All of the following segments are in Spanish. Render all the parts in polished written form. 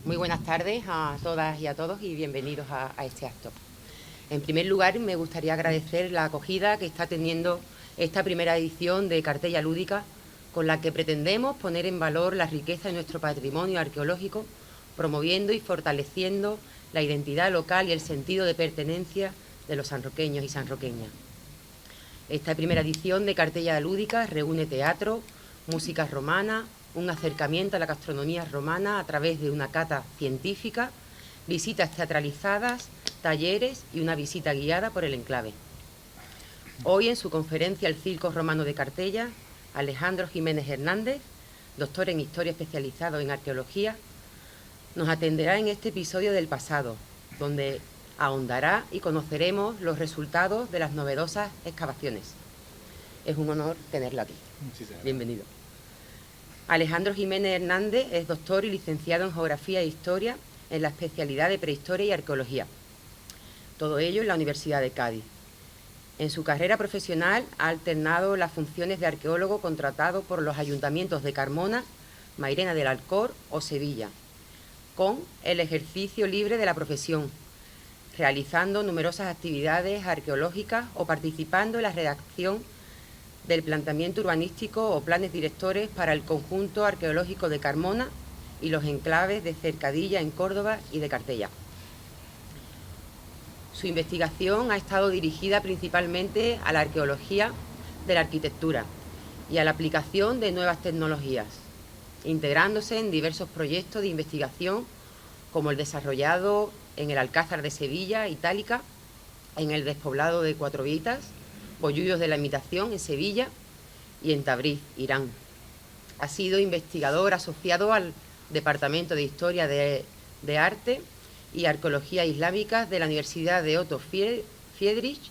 Muy buenas tardes a todas y a todos y bienvenidos a este acto. En primer lugar, me gustaría agradecer la acogida que está teniendo esta primera edición de Cartella Lúdica, con la que pretendemos poner en valor la riqueza de nuestro patrimonio arqueológico, promoviendo y fortaleciendo la identidad local y el sentido de pertenencia de los sanroqueños y sanroqueñas. Esta primera edición de Cartella Lúdica reúne teatro, música romana, un acercamiento a la gastronomía romana a través de una cata científica, visitas teatralizadas, talleres y una visita guiada por el enclave. Hoy, en su conferencia El Circo Romano de Cartella, Alejandro Jiménez Hernández, doctor en Historia especializado en Arqueología, nos atenderá en este episodio del pasado, donde ahondará y conoceremos los resultados de las novedosas excavaciones. Es un honor tenerlo aquí. Bienvenido. Alejandro Jiménez Hernández es doctor y licenciado en Geografía e Historia en la especialidad de Prehistoria y Arqueología. Todo ello en la Universidad de Cádiz. En su carrera profesional ha alternado las funciones de arqueólogo contratado por los ayuntamientos de Carmona, Mairena del Alcor o Sevilla, con el ejercicio libre de la profesión, realizando numerosas actividades arqueológicas o participando en la redacción del planteamiento urbanístico o planes directores para el conjunto arqueológico de Carmona y los enclaves de Cercadilla en Córdoba y de Cartella. Su investigación ha estado dirigida principalmente a la arqueología de la arquitectura y a la aplicación de nuevas tecnologías, integrándose en diversos proyectos de investigación como el desarrollado en el Alcázar de Sevilla, Itálica, en el despoblado de Cuatro Vietas, Bollullos de la Imitación en Sevilla y en Tabriz, Irán. Ha sido investigador asociado al Departamento de Historia de Arte y Arqueología Islámica de la Universidad de Otto Friedrich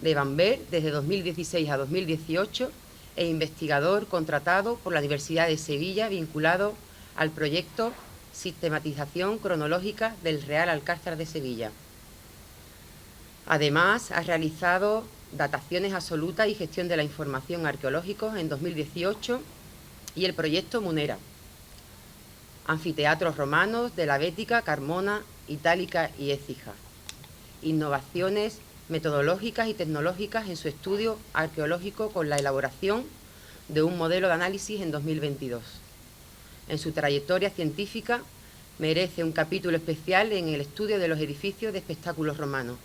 de Bamberg desde 2016 a 2018 e investigador contratado por la Universidad de Sevilla vinculado al proyecto Sistematización Cronológica del Real Alcázar de Sevilla. Además, ha realizado dataciones absolutas y gestión de la información arqueológica en 2018 y el proyecto Munera, anfiteatros romanos de la Bética, Carmona, Itálica y Écija, innovaciones metodológicas y tecnológicas en su estudio arqueológico con la elaboración de un modelo de análisis en 2022. En su trayectoria científica merece un capítulo especial en el estudio de los edificios de espectáculos romanos.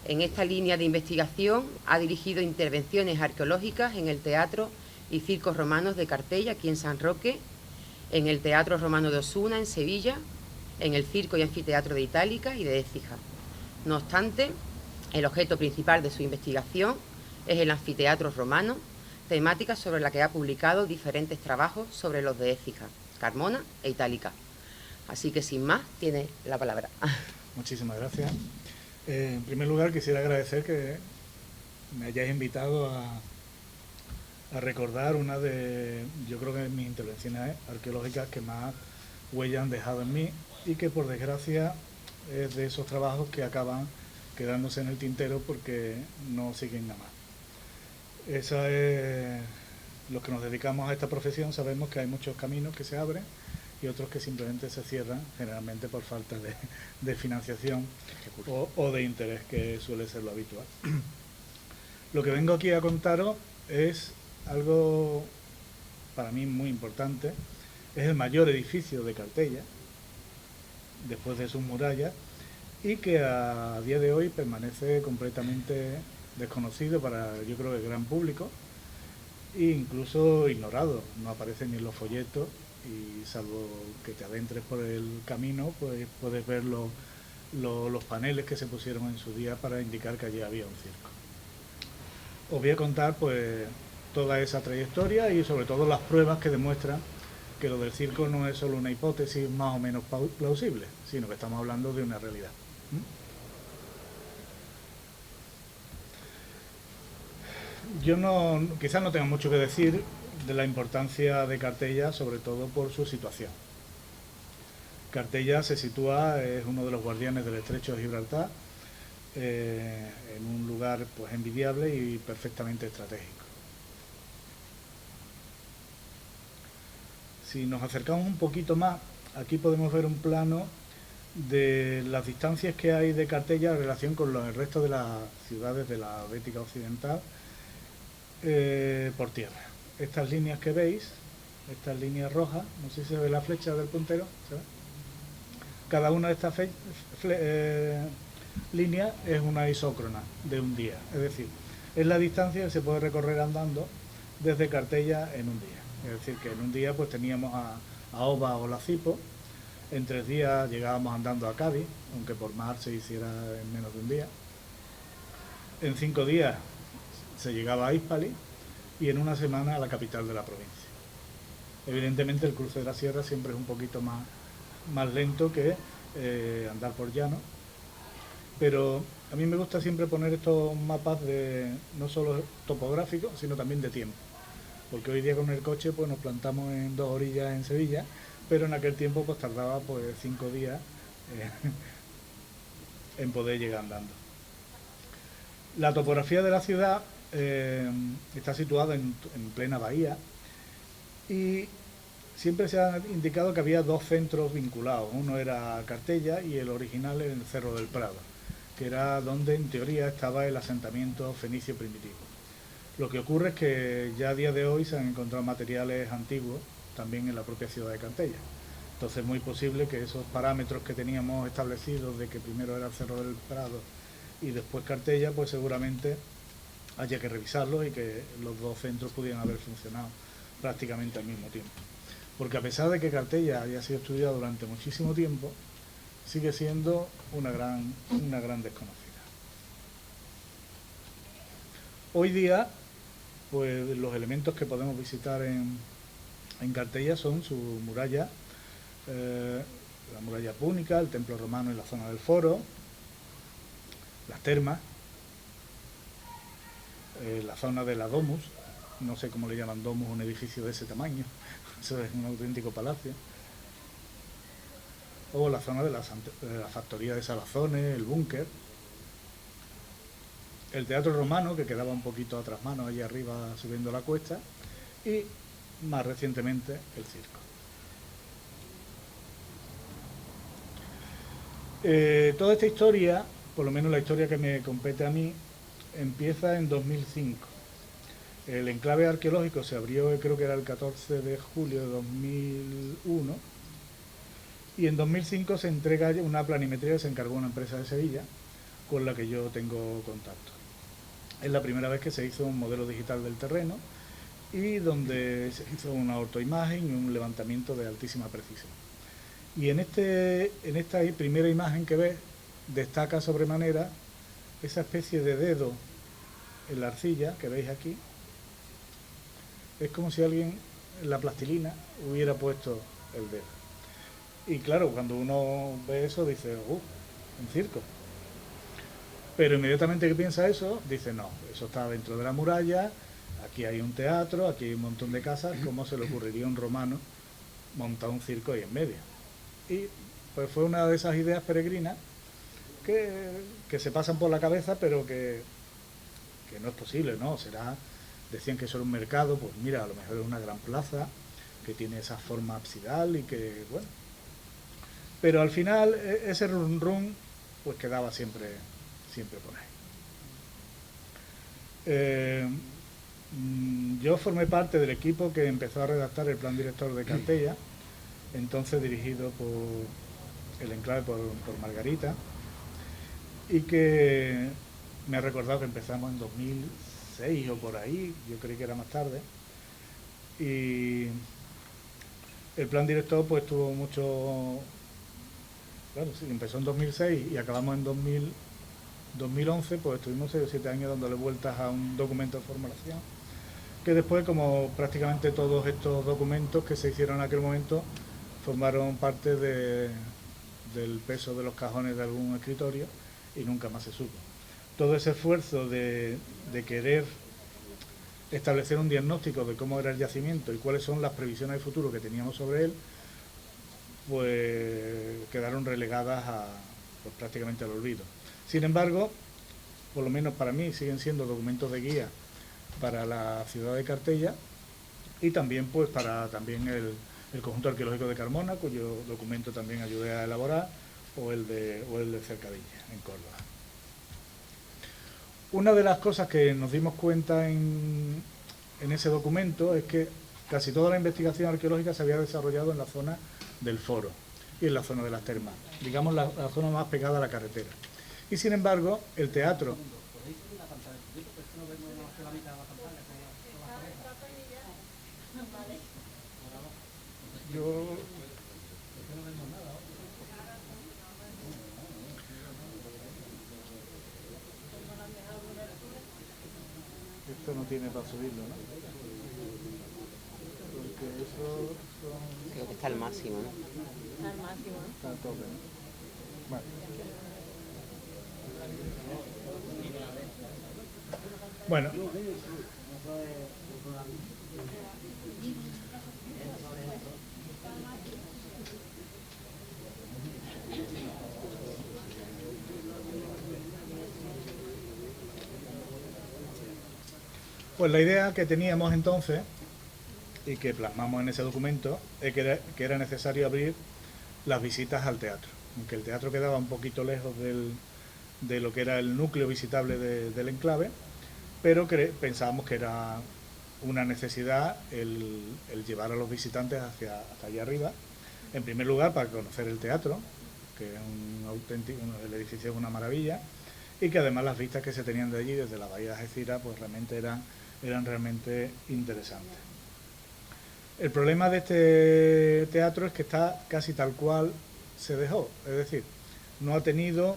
En esta línea de investigación ha dirigido intervenciones arqueológicas en el Teatro y Circos Romanos de Cartella, aquí en San Roque, en el Teatro Romano de Osuna, en Sevilla, en el Circo y Anfiteatro de Itálica y de Écija. No obstante, el objeto principal de su investigación es el anfiteatro romano, temática sobre la que ha publicado diferentes trabajos sobre los de Écija, Carmona e Itálica. Así que, sin más, tiene la palabra. Muchísimas gracias. En primer lugar, quisiera agradecer que me hayáis invitado a recordar una de, yo creo que mis intervenciones arqueológicas que más huella han dejado en mí y que, por desgracia, es de esos trabajos que acaban quedándose en el tintero porque no siguen a más. Esa es, los que nos dedicamos a esta profesión sabemos que hay muchos caminos que se abren y otros que simplemente se cierran, generalmente por falta de financiación o de interés, que suele ser lo habitual. Lo que vengo aquí a contaros es algo para mí muy importante. Es el mayor edificio de Cartella, después de sus murallas, y que a día de hoy permanece completamente desconocido para, yo creo, el gran público, e incluso ignorado. No aparece ni en los folletos, y salvo que te adentres por el camino, pues puedes ver los paneles que se pusieron en su día para indicar que allí había un circo. Os voy a contar pues toda esa trayectoria y sobre todo las pruebas que demuestran que lo del circo no es solo una hipótesis más o menos plausible, sino que estamos hablando de una realidad. Yo quizás no tenga mucho que decir de la importancia de Cartella, sobre todo por su situación. Cartella se sitúa, es uno de los guardianes del Estrecho de Gibraltar, en un lugar pues envidiable y perfectamente estratégico. Si nos acercamos un poquito más aquí podemos ver un plano de las distancias que hay de Cartella en relación con el resto de las ciudades de la Bética Occidental por tierra. Estas líneas que veis, estas líneas rojas, no sé si se ve la flecha del puntero, ¿se ve? Cada una de estas líneas es una isócrona de un día, es decir, es la distancia que se puede recorrer andando desde Cartella en un día. Es decir, que en un día pues teníamos a Ova o Lacipo, en 3 días llegábamos andando a Cádiz, aunque por mar se hiciera en menos de un día. En 5 días se llegaba a Hispali y en una semana a la capital de la provincia. Evidentemente el cruce de la sierra siempre es un poquito más lento que andar por llano, pero a mí me gusta siempre poner estos mapas no solo topográficos, sino también de tiempo, porque hoy día con el coche pues nos plantamos en 2 orillas en Sevilla, pero en aquel tiempo pues tardaba pues 5 días en poder llegar andando. La topografía de la ciudad está situada en plena bahía y siempre se ha indicado que había 2 centros vinculados. Uno era Cartella y el original en el Cerro del Prado, que era donde en teoría estaba el asentamiento fenicio primitivo. Lo que ocurre es que ya a día de hoy se han encontrado materiales antiguos también en la propia ciudad de Cartella. Entonces es muy posible que esos parámetros que teníamos establecidos de que primero era el Cerro del Prado y después Cartella, pues seguramente haya que revisarlos y que los 2 centros pudieran haber funcionado prácticamente al mismo tiempo. Porque a pesar de que Cartella haya sido estudiado durante muchísimo tiempo, sigue siendo una gran desconocida. Hoy día, pues los elementos que podemos visitar en Cartella son su muralla, la muralla púnica, el templo romano en la zona del foro, las termas, la zona de la domus, no sé cómo le llaman domus, un edificio de ese tamaño, eso es un auténtico palacio, o la zona de la factoría de Salazones, el búnker, el teatro romano, que quedaba un poquito a trasmano allí arriba subiendo la cuesta, y más recientemente el circo. Toda esta historia, por lo menos la historia que me compete a mí, empieza en 2005. El enclave arqueológico se abrió, creo que era el 14 de julio de 2001, y en 2005 se entrega una planimetría que se encargó una empresa de Sevilla, con la que yo tengo contacto. Es la primera vez que se hizo un modelo digital del terreno y donde se hizo una ortoimagen y un levantamiento de altísima precisión. Y en esta primera imagen que ves, destaca sobremanera esa especie de dedo en la arcilla que veis aquí. Es como si alguien en la plastilina hubiera puesto el dedo. Y claro, cuando uno ve eso dice, un circo. Pero inmediatamente que piensa eso, dice, no, eso está dentro de la muralla, aquí hay un teatro, aquí hay un montón de casas, ¿cómo se le ocurriría a un romano montar un circo ahí en medio? Y pues fue una de esas ideas peregrinas que se pasan por la cabeza, pero que no es posible, ¿no? Decían que eso era un mercado, pues mira, a lo mejor es una gran plaza que tiene esa forma absidal y que, bueno. Pero al final ese run run pues quedaba siempre por ahí. Yo formé parte del equipo que empezó a redactar el plan director de Cartella, entonces dirigido por el enclave por Margarita, y que me ha recordado que empezamos en 2006 o por ahí, yo creí que era más tarde, y el plan director pues tuvo mucho, claro, sí, empezó en 2006 y acabamos en 2011, pues estuvimos 6 o 7 años dándole vueltas a un documento de formulación, que después, como prácticamente todos estos documentos que se hicieron en aquel momento, formaron parte del peso de los cajones de algún escritorio y nunca más se supo. Todo ese esfuerzo de querer establecer un diagnóstico de cómo era el yacimiento y cuáles son las previsiones de futuro que teníamos sobre él, pues quedaron relegadas pues, prácticamente al olvido. Sin embargo, por lo menos para mí, siguen siendo documentos de guía para la ciudad de Cartella y también pues para también el conjunto arqueológico de Carmona, cuyo documento también ayudé a elaborar, o el de Cercadilla, en Córdoba. Una de las cosas que nos dimos cuenta en ese documento es que casi toda la investigación arqueológica se había desarrollado en la zona del Foro y en la zona de las termas, digamos la zona más pegada a la carretera. Y sin embargo, el teatro... Esto no tiene para subirlo, ¿no? Porque eso son... Creo que está al máximo, ¿no? Está al máximo, ¿no? Está a tope, ¿no? Bueno. Bueno. Pues la idea que teníamos entonces, y que plasmamos en ese documento, es que era necesario abrir las visitas al teatro. Aunque el teatro quedaba un poquito lejos de lo que era el núcleo visitable del enclave, pero pensábamos que era una necesidad el llevar a los visitantes hasta allá arriba, en primer lugar para conocer el teatro, que es el edificio es una maravilla, y que además las vistas que se tenían de allí desde la bahía de Algeciras pues realmente eran realmente interesantes. El problema de este teatro es que está casi tal cual se dejó, es decir, no ha tenido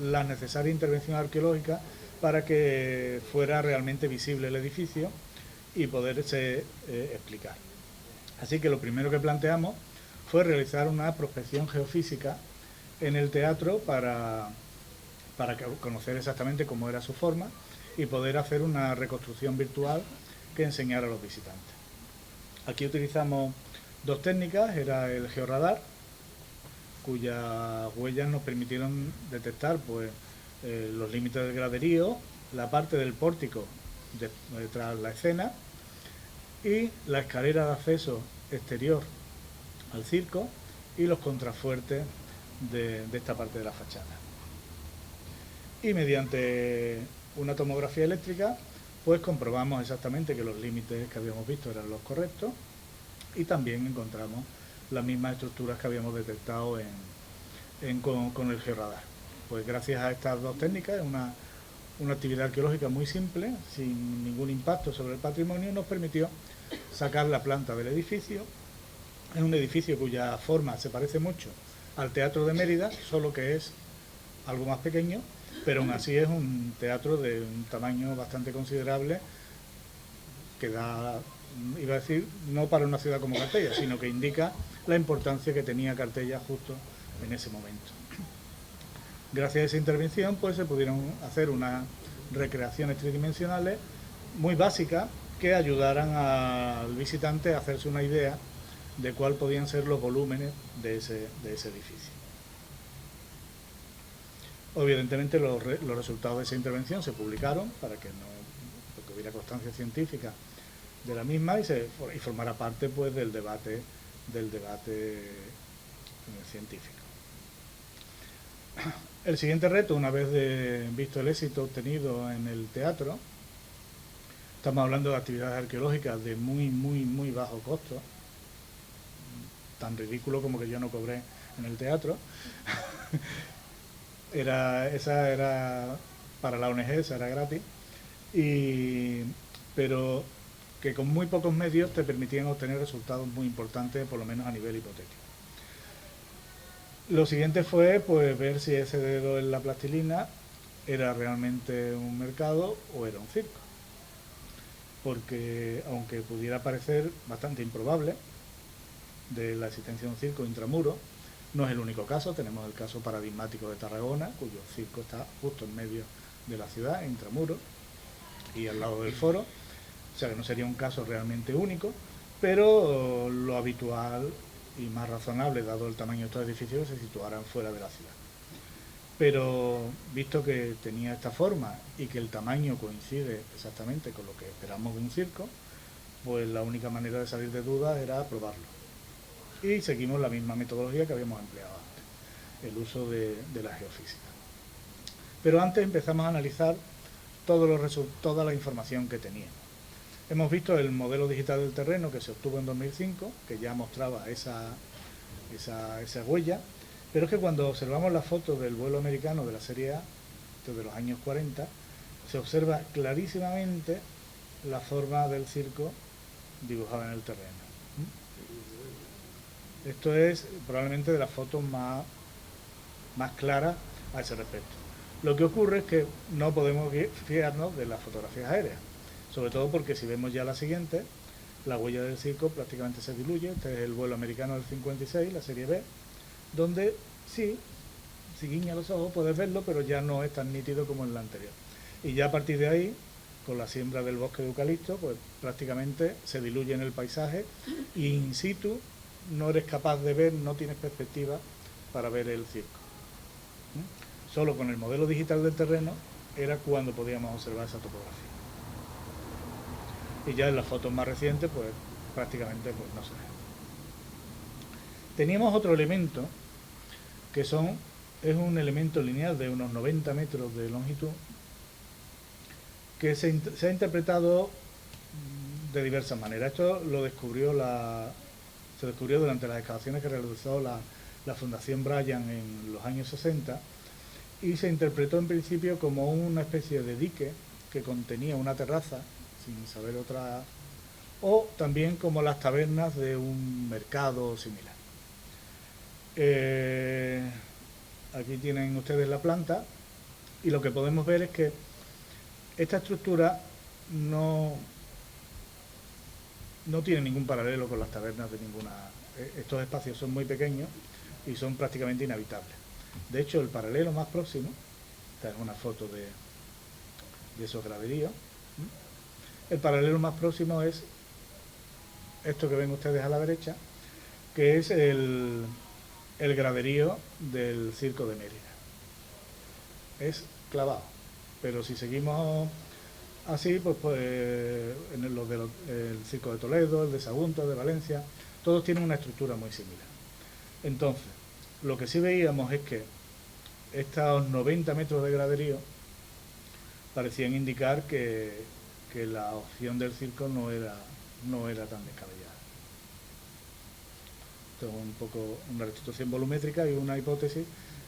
la necesaria intervención arqueológica para que fuera realmente visible el edificio y poderse explicar. Así que lo primero que planteamos fue realizar una prospección geofísica en el teatro para conocer exactamente cómo era su forma y poder hacer una reconstrucción virtual que enseñara a los visitantes. Aquí utilizamos dos técnicas, era el georradar, cuyas huellas nos permitieron detectar pues, los límites del graderío, la parte del pórtico tras la escena y la escalera de acceso exterior al circo y los contrafuertes de esta parte de la fachada. Y mediante una tomografía eléctrica pues comprobamos exactamente que los límites que habíamos visto eran los correctos y también encontramos las mismas estructuras que habíamos detectado con el georradar. Pues gracias a estas dos técnicas, una actividad arqueológica muy simple, sin ningún impacto sobre el patrimonio, nos permitió sacar la planta del edificio. Es un edificio cuya forma se parece mucho al Teatro de Mérida, solo que es algo más pequeño, pero aún así es un teatro de un tamaño bastante considerable que da, iba a decir, no para una ciudad como Cartella, sino que indica la importancia que tenía Cartella justo en ese momento. Gracias a esa intervención pues se pudieron hacer unas recreaciones tridimensionales muy básicas que ayudaran al visitante a hacerse una idea de cuál podían ser los volúmenes de ese edificio. Evidentemente los resultados de esa intervención se publicaron para que hubiera constancia científica de la misma y formara parte pues del debate científico. El siguiente reto, una vez visto el éxito obtenido en el teatro, estamos hablando de actividades arqueológicas de muy bajo costo, tan ridículo como que yo no cobré en el teatro. Esa era para la ONG, esa era gratis, pero que con muy pocos medios te permitían obtener resultados muy importantes, por lo menos a nivel hipotético. Lo siguiente fue pues ver si ese dedo en la plastilina era realmente un mercado o era un circo, porque aunque pudiera parecer bastante improbable de la existencia de un circo intramuro, no es el único caso. Tenemos el caso paradigmático de Tarragona, cuyo circo está justo en medio de la ciudad, intramuro, y al lado del foro, o sea que no sería un caso realmente único, pero lo habitual y más razonable, dado el tamaño de estos edificios, que se situaran fuera de la ciudad. Pero visto que tenía esta forma y que el tamaño coincide exactamente con lo que esperamos de un circo, pues la única manera de salir de dudas era probarlo. Y seguimos la misma metodología que habíamos empleado antes, el uso de la geofísica. Pero antes empezamos a analizar toda la información que teníamos. Hemos visto el modelo digital del terreno que se obtuvo en 2005, que ya mostraba esa huella, pero es que cuando observamos las fotos del vuelo americano de la serie A, de los años 40, se observa clarísimamente la forma del circo dibujada en el terreno. Esto es probablemente de las fotos más claras a ese respecto. Lo que ocurre es que no podemos fiarnos de las fotografías aéreas, sobre todo porque si vemos ya la siguiente, la huella del circo prácticamente se diluye. Este es el vuelo americano del 56, la serie B, donde sí, si guiña los ojos puedes verlo, pero ya no es tan nítido como en la anterior. Y ya a partir de ahí, con la siembra del bosque de eucalipto, pues prácticamente se diluye en el paisaje y in situ no eres capaz de ver, no tienes perspectiva para ver el circo. Solo con el modelo digital del terreno era cuando podíamos observar esa topografía. Y ya en las fotos más recientes, pues prácticamente pues, no se ve. Teníamos otro elemento que es un elemento lineal de unos 90 metros de longitud que se ha interpretado de diversas maneras. Esto lo se descubrió durante las excavaciones que realizó la Fundación Bryan en los años 60 y se interpretó en principio como una especie de dique que contenía una terraza, sin saber otra, o también como las tabernas de un mercado similar. Aquí tienen ustedes la planta y lo que podemos ver es que esta estructura no tiene ningún paralelo con las tabernas de ninguna. Estos espacios son muy pequeños y son prácticamente inhabitables. De hecho, el paralelo más próximo, esta es una foto de esos graderíos, el paralelo más próximo es esto que ven ustedes a la derecha, que es el graderío del Circo de Mérida. Es clavado, pero si seguimos así, pues en los del Circo de Toledo, el de Sagunto, el de Valencia, todos tienen una estructura muy similar. Entonces, lo que sí veíamos es que estos 90 metros de graderío parecían indicar que la opción del circo no era tan descabellada. Esto es un poco una restitución volumétrica y una hipótesis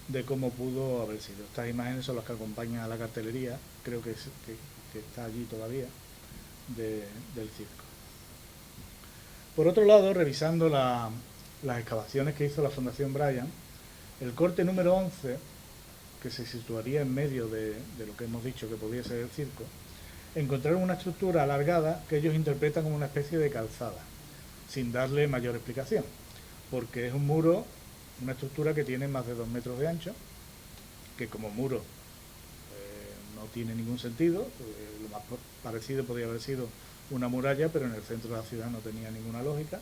de cómo pudo haber sido. Estas imágenes son las que acompañan a la cartelería, creo que está allí todavía, del circo. Por otro lado, revisando las excavaciones que hizo la Fundación Bryan, el corte número 11, que se situaría en medio de lo que hemos dicho que podía ser el circo, encontraron una estructura alargada que ellos interpretan como una especie de calzada, sin darle mayor explicación, porque es un muro, una estructura que tiene más de 2 metros de ancho, que como muro no tiene ningún sentido. Lo más parecido podría haber sido una muralla, pero en el centro de la ciudad no tenía ninguna lógica,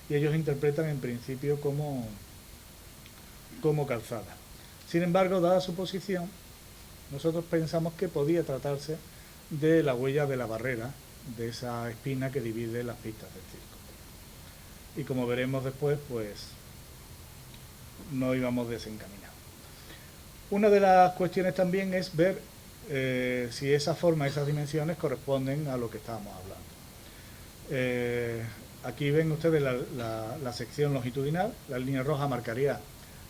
y ellos interpretan en principio como calzada. Sin embargo, dada su posición, nosotros pensamos que podía tratarse de la huella de la barrera, de esa espina que divide las pistas del circo. Y como veremos después, pues no íbamos desencaminados. Una de las cuestiones también es ver si esa forma, esas dimensiones corresponden a lo que estábamos hablando. Aquí ven ustedes la sección longitudinal, la línea roja marcaría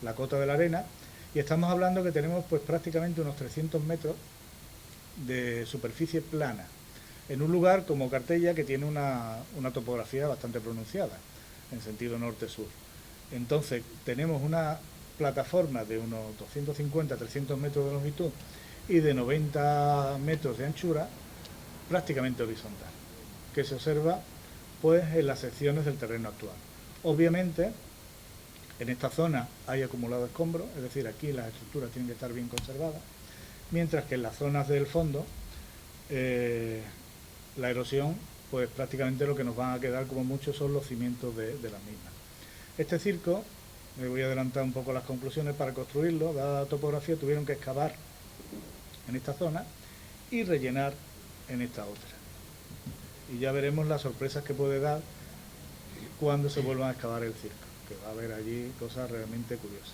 la cota de la arena, y estamos hablando que tenemos pues prácticamente unos 300 metros de superficie plana, en un lugar como Cartella, que tiene una topografía bastante pronunciada, en sentido norte-sur. Entonces tenemos una plataforma de unos 250-300 metros de longitud y de 90 metros de anchura, prácticamente horizontal, que se observa pues en las secciones del terreno actual. Obviamente, en esta zona hay acumulado escombro, es decir, aquí las estructuras tienen que estar bien conservadas, mientras que en las zonas del fondo la erosión, pues prácticamente lo que nos van a quedar como mucho son los cimientos de las mismas. Este circo, me voy a adelantar un poco las conclusiones, para construirlo, dada la topografía, tuvieron que excavar en esta zona y rellenar en esta otra. y ya veremos las sorpresas que puede dar cuando se vuelvan a excavar el circo, que va a haber allí cosas realmente curiosas.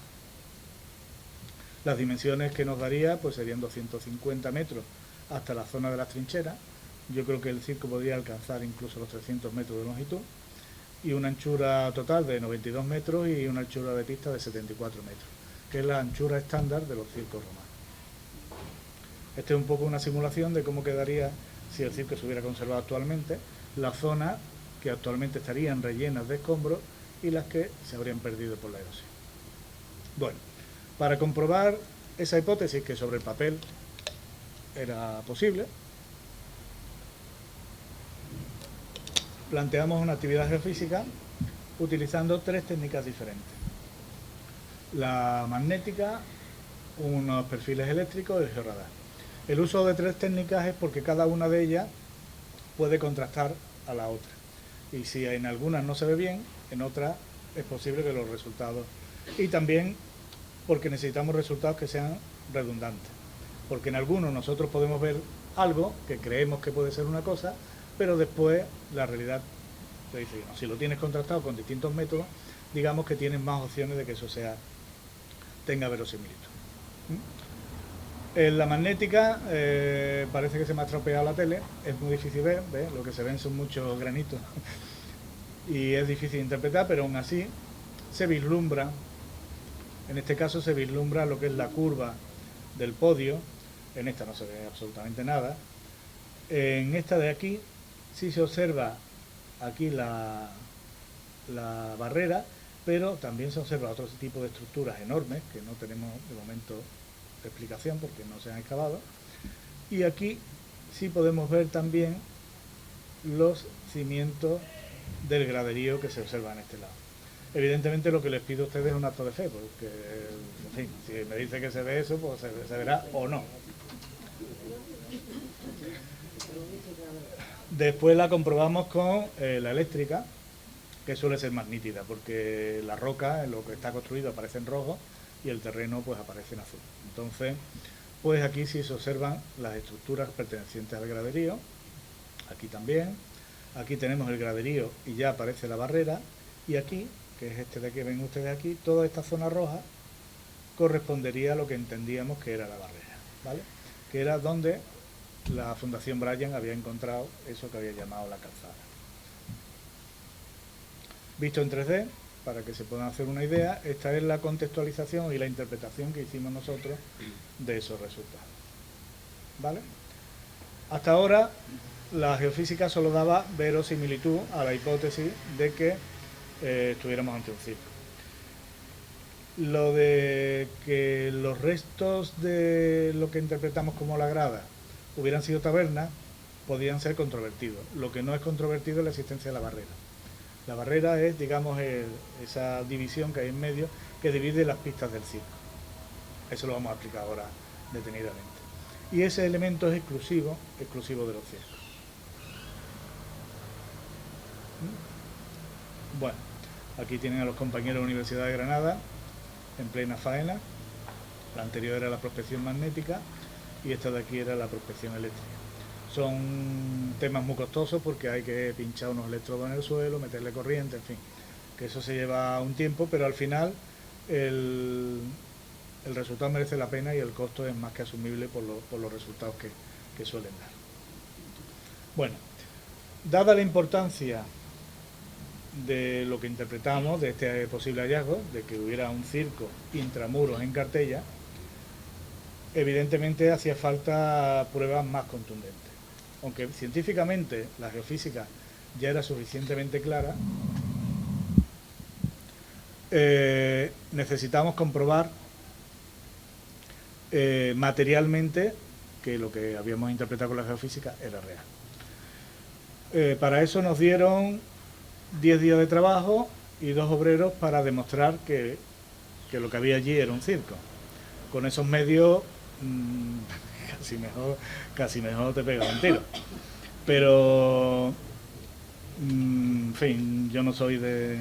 Las dimensiones que nos daría pues serían 250 metros hasta la zona de las trincheras. Yo creo que el circo podría alcanzar incluso los 300 metros de longitud, y una anchura total de 92 metros y una anchura de pista de 74 metros, que es la anchura estándar de los circos romanos. Este es un poco una simulación de cómo quedaría si el circo se hubiera conservado actualmente, las zonas que actualmente estarían rellenas de escombros y las que se habrían perdido por la erosión. Bueno, para comprobar esa hipótesis, que sobre el papel era posible, planteamos una actividad geofísica utilizando 3 técnicas diferentes. La magnética, unos perfiles eléctricos y el georradar. El uso de 3 técnicas es porque cada una de ellas puede contrastar a la otra. Y si en algunas no se ve bien, en otras es posible que los resultados... Y también porque necesitamos resultados que sean redundantes. Porque en algunos nosotros podemos ver algo que creemos que puede ser una cosa, pero después la realidad te dice que no. Si lo tienes contrastado con distintos métodos, digamos que tienes más opciones de que eso tenga verosimilitud. En la magnética parece que se me ha estropeado la tele, es muy difícil ver, ¿ves? Lo que se ven son muchos granitos y es difícil interpretar, pero aún así se vislumbra, en este caso se vislumbra lo que es la curva del podio. En esta no se ve absolutamente nada. En esta de aquí sí se observa aquí la barrera, pero también se observa otro tipo de estructuras enormes que no tenemos de momento explicación porque no se han excavado, y aquí sí podemos ver también los cimientos del graderío que se observa en este lado. Evidentemente lo que les pido a ustedes es un acto de fe, porque en fin, si me dice que se ve eso, pues se verá o no. Después la comprobamos con la eléctrica, que suele ser más nítida, porque la roca, en lo que está construido, aparece en rojo y el terreno pues aparece en azul. Entonces, pues aquí sí se observan las estructuras pertenecientes al graderío, aquí también, aquí tenemos el graderío y ya aparece la barrera, y aquí, que es este de que ven ustedes aquí, toda esta zona roja correspondería a lo que entendíamos que era la barrera, ¿vale? Que era donde la Fundación Bryan había encontrado eso que había llamado la calzada. Visto en 3D, para que se puedan hacer una idea, esta es la contextualización y la interpretación que hicimos nosotros de esos resultados. ¿Vale? Hasta ahora, la geofísica solo daba verosimilitud a la hipótesis de que estuviéramos ante un circo. Lo de que los restos de lo que interpretamos como la grada hubieran sido tabernas, podían ser controvertidos. Lo que no es controvertido es la existencia de la barrera. La barrera es, digamos, esa división que hay en medio que divide las pistas del circo. Eso lo vamos a explicar ahora detenidamente. Y ese elemento es exclusivo de los circos. Bueno, aquí tienen a los compañeros de la Universidad de Granada en plena faena. La anterior era la prospección magnética y esta de aquí era la prospección eléctrica. Son temas muy costosos porque hay que pinchar unos electrodos en el suelo, meterle corriente, en fin, que eso se lleva un tiempo, pero al final el resultado merece la pena y el costo es más que asumible por los resultados que suelen dar. Bueno, dada la importancia de lo que interpretamos, de este posible hallazgo, de que hubiera un circo intramuros en Cartella, evidentemente hacía falta pruebas más contundentes. Aunque científicamente la geofísica ya era suficientemente clara, necesitamos comprobar materialmente que lo que habíamos interpretado con la geofísica era real. Para eso nos dieron 10 días de trabajo y 2 obreros para demostrar que lo que había allí era un circo. Con esos medios casi mejor te pega un tiro. Pero, en fin, yo no soy de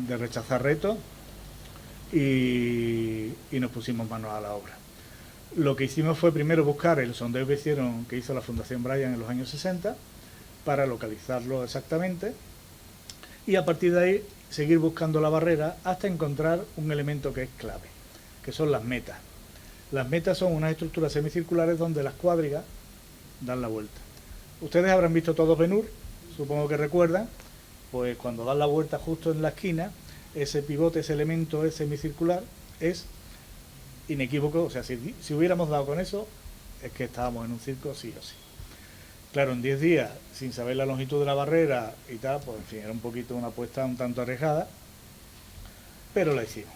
rechazar retos y nos pusimos manos a la obra. Lo que hicimos fue primero buscar el sondeo que hizo la Fundación Bryan en los años 60, para localizarlo exactamente y a partir de ahí seguir buscando la barrera hasta encontrar un elemento que es clave, que son las metas. Las metas son unas estructuras semicirculares donde las cuadrigas dan la vuelta. Ustedes habrán visto todos Ben-Hur, supongo que recuerdan, pues cuando dan la vuelta justo en la esquina, ese pivote, ese elemento es semicircular, es inequívoco, o sea, si hubiéramos dado con eso, es que estábamos en un circo sí o sí. Claro, en 10 días, sin saber la longitud de la barrera y tal, pues en fin, era un poquito una apuesta un tanto arriesgada, pero la hicimos.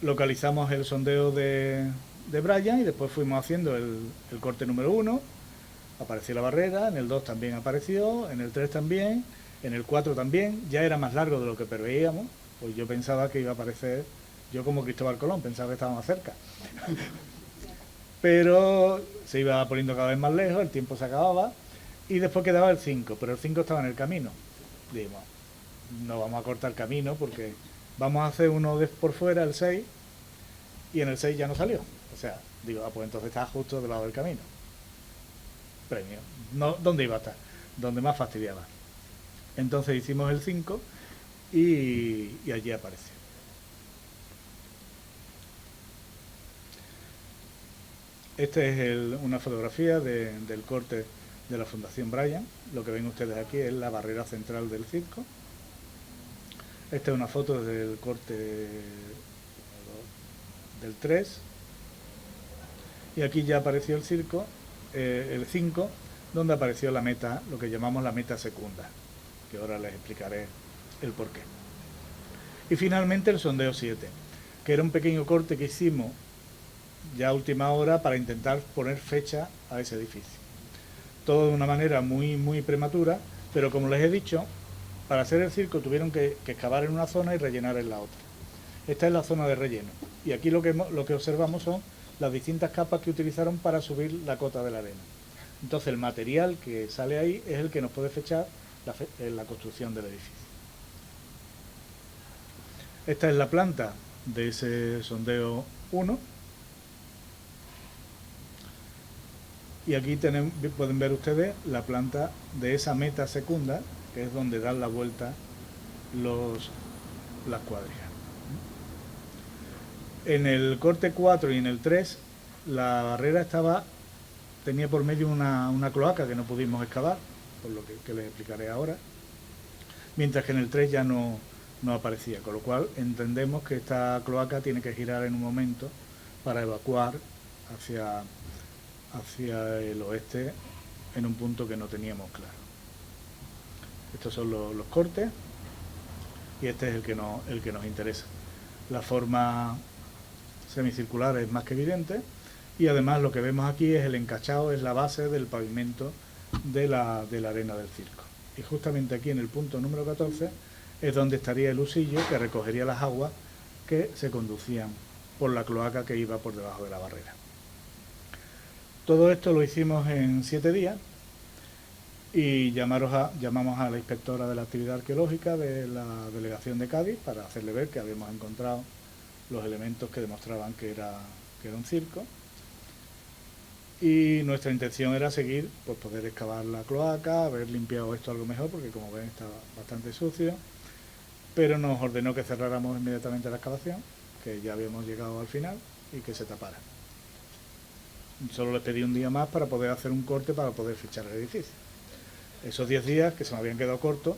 Localizamos el sondeo de Brian y después fuimos haciendo el corte número 1, apareció la barrera, en el 2 también apareció, en el 3 también, en el 4 también, ya era más largo de lo que preveíamos, pues yo pensaba que iba a aparecer, yo como Cristóbal Colón, pensaba que estaba más cerca. Pero se iba poniendo cada vez más lejos, el tiempo se acababa y después quedaba el 5, pero el 5 estaba en el camino. Dijimos, no vamos a cortar el camino porque vamos a hacer uno por fuera, el 6, y en el 6 ya no salió. O sea, digo, pues entonces está justo del lado del camino. Premio. No, ¿dónde iba a estar? Donde más fastidiaba. Entonces hicimos el 5 y allí apareció. Esta es una fotografía del corte de la Fundación Brian. Lo que ven ustedes aquí es la barrera central del circo. Esta es una foto del corte del 3. Y aquí ya apareció el circo, el 5, donde apareció la meta, lo que llamamos la meta secunda, que ahora les explicaré el porqué. Y finalmente el sondeo 7, que era un pequeño corte que hicimos ya a última hora para intentar poner fecha a ese edificio. Todo de una manera muy prematura, pero como les he dicho, para hacer el circo tuvieron que excavar en una zona y rellenar en la otra. Esta es la zona de relleno. Y aquí lo que observamos son las distintas capas que utilizaron para subir la cota de la arena. Entonces el material que sale ahí es el que nos puede fechar la construcción del edificio. Esta es la planta de ese sondeo 1. Y aquí pueden ver ustedes la planta de esa meta secunda, que es donde dan la vuelta las cuadrigas. En el corte 4 y en el 3, la barrera tenía por medio una cloaca que no pudimos excavar, por lo que les explicaré ahora, mientras que en el 3 ya no aparecía, con lo cual entendemos que esta cloaca tiene que girar en un momento para evacuar hacia el oeste en un punto que no teníamos claro. Estos son los cortes y este es el que nos interesa. La forma semicircular es más que evidente y además lo que vemos aquí es el encachado, es la base del pavimento de la arena del circo. Y justamente aquí en el punto número 14 es donde estaría el husillo que recogería las aguas que se conducían por la cloaca que iba por debajo de la barrera. Todo esto lo hicimos en 7 días y llamamos a la inspectora de la actividad arqueológica de la delegación de Cádiz para hacerle ver que habíamos encontrado los elementos que demostraban que era un circo. Y nuestra intención era seguir, pues poder excavar la cloaca, haber limpiado esto algo mejor, porque como ven estaba bastante sucio, pero nos ordenó que cerráramos inmediatamente la excavación, que ya habíamos llegado al final, y que se tapara. Solo les pedí un día más para poder hacer un corte para poder fichar el edificio. Esos 10 días que se me habían quedado cortos,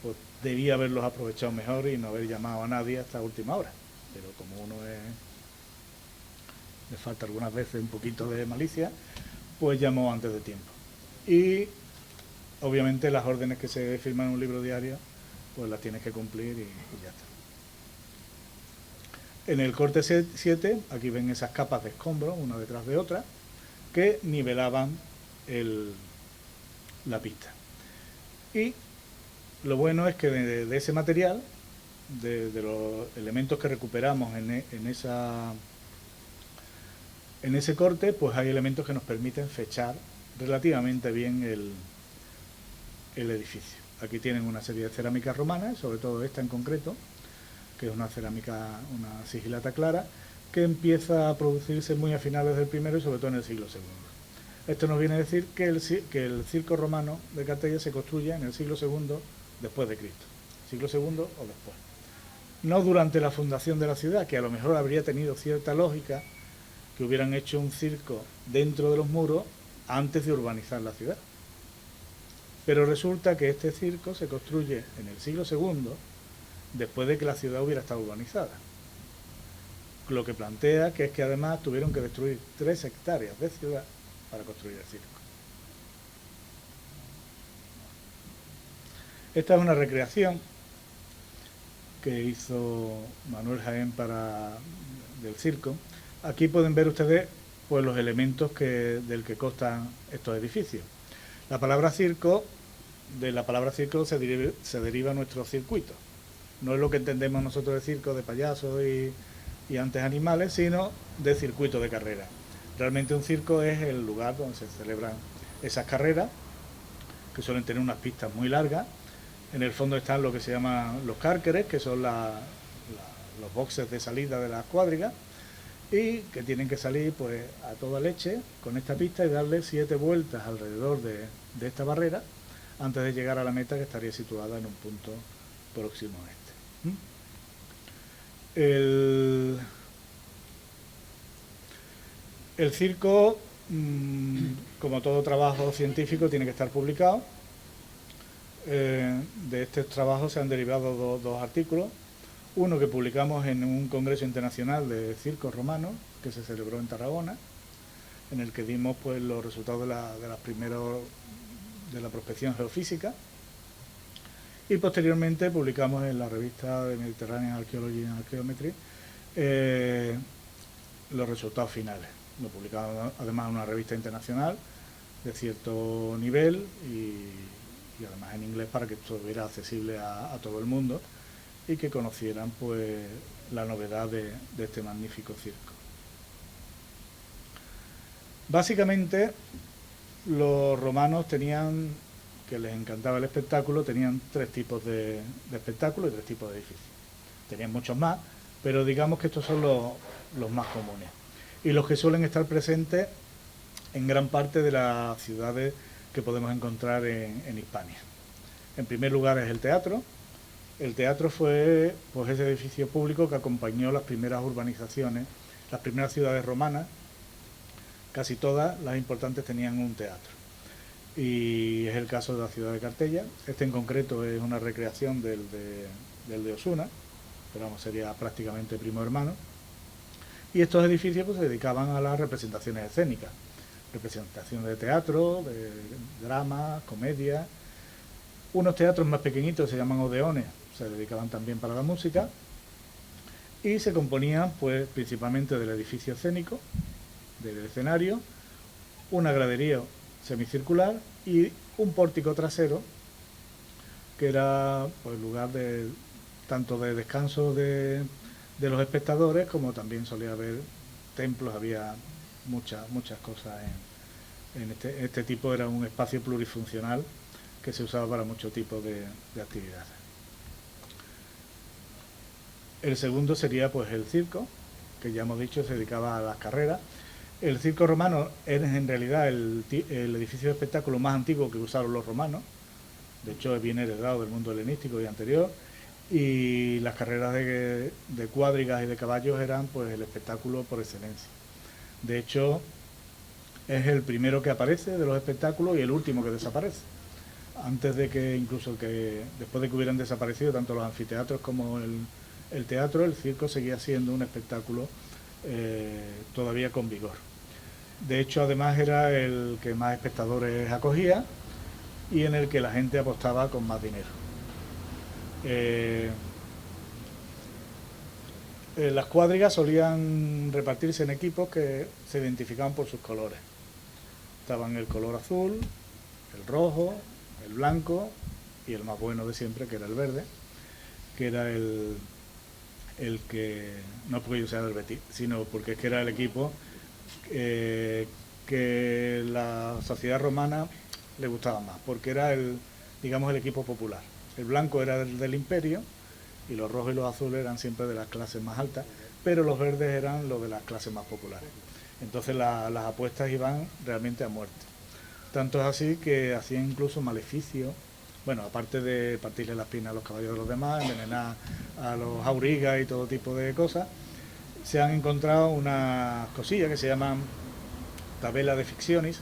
pues debía haberlos aprovechado mejor y no haber llamado a nadie hasta última hora. Pero como le falta algunas veces un poquito de malicia, pues llamó antes de tiempo. Y obviamente las órdenes que se firman en un libro diario, pues las tienes que cumplir y ya está. En el corte 7, aquí ven esas capas de escombros, una detrás de otra, que nivelaban la pista. Y lo bueno es que de ese material, de los elementos que recuperamos en ese corte, pues hay elementos que nos permiten fechar relativamente bien el edificio. Aquí tienen una serie de cerámicas romanas, sobre todo esta en concreto, que es una cerámica, una sigilata clara, que empieza a producirse muy a finales del primero y sobre todo en el siglo II. Esto nos viene a decir que el circo romano de Cartella se construye en el siglo II después de Cristo, siglo II o después. No durante la fundación de la ciudad, que a lo mejor habría tenido cierta lógica que hubieran hecho un circo dentro de los muros antes de urbanizar la ciudad. Pero resulta que este circo se construye en el siglo II después de que la ciudad hubiera estado urbanizada. Lo que plantea que es que además tuvieron que destruir 3 hectáreas de ciudad para construir el circo. Esta es una recreación que hizo Manuel Jaén del circo. Aquí pueden ver ustedes pues, los elementos del que constan estos edificios. La palabra circo, de la palabra circo se deriva nuestro circuito. No es lo que entendemos nosotros de circo, de payasos y antes animales, sino de circuito de carrera. Realmente un circo es el lugar donde se celebran esas carreras, que suelen tener unas pistas muy largas. En el fondo están lo que se llaman los cárceres, que son los boxes de salida de las cuadrigas, y que tienen que salir pues a toda leche con esta pista y darle 7 vueltas alrededor de esta barrera antes de llegar a la meta, que estaría situada en un punto próximo a este. El circo, como todo trabajo científico, tiene que estar publicado. De estos trabajos se han derivado dos artículos. Uno que publicamos en un congreso internacional de circos romanos que se celebró en Tarragona, en el que dimos pues los resultados de la prospección geofísica, y posteriormente publicamos en la revista de Mediterranean Archaeology and Archaeometry los resultados finales. Lo publicamos además en una revista internacional de cierto nivel y además en inglés para que estuviera accesible a todo el mundo y que conocieran pues la novedad de este magnífico circo. Básicamente los romanos tenían, que les encantaba el espectáculo, tenían 3 tipos de espectáculos y 3 tipos de edificios. Tenían muchos más, pero digamos que estos son los más comunes y los que suelen estar presentes en gran parte de las ciudades que podemos encontrar en Hispania. En primer lugar es el teatro. El teatro fue pues ese edificio público que acompañó las primeras urbanizaciones, las primeras ciudades romanas. Casi todas las importantes tenían un teatro. Y es el caso de la ciudad de Cartella. Este en concreto es una recreación del de Osuna, pero vamos, sería prácticamente primo hermano. Y estos edificios pues, se dedicaban a las representaciones escénicas, representaciones de teatro, de drama, comedia. Unos teatros más pequeñitos se llaman odeones, se dedicaban también para la música y se componían pues principalmente del edificio escénico, del escenario, una gradería semicircular y un pórtico trasero que era pues lugar tanto de descanso de los espectadores como también solía haber templos, había muchas cosas en este tipo, era un espacio plurifuncional que se usaba para muchos tipos de actividades. El segundo sería pues el circo, que ya hemos dicho se dedicaba a las carreras. El circo romano es en realidad el edificio de espectáculo más antiguo que usaron los romanos, de hecho viene heredado del mundo helenístico y anterior, y las carreras de cuadrigas y de caballos eran pues el espectáculo por excelencia. De hecho es el primero que aparece de los espectáculos y el último que desaparece. Antes de que, después de que hubieran desaparecido tanto los anfiteatros como el teatro, el circo seguía siendo un espectáculo todavía con vigor. De hecho, además era el que más espectadores acogía y en el que la gente apostaba con más dinero. Las cuadrigas solían repartirse en equipos que se identificaban por sus colores. Estaban el color azul, el rojo, el blanco y el más bueno de siempre, que era el verde, que era el que, no porque yo sea del Betis, sino porque es que era el equipo que la sociedad romana le gustaba más, porque era el equipo popular. El blanco era del imperio y los rojos y los azules eran siempre de las clases más altas, pero los verdes eran los de las clases más populares. Entonces las apuestas iban realmente a muerte. Tanto es así que hacían incluso maleficio, bueno, aparte de partirle las piernas a los caballos de los demás, envenenar a los aurigas y todo tipo de cosas, se han encontrado unas cosillas que se llaman tabelas de ficciones,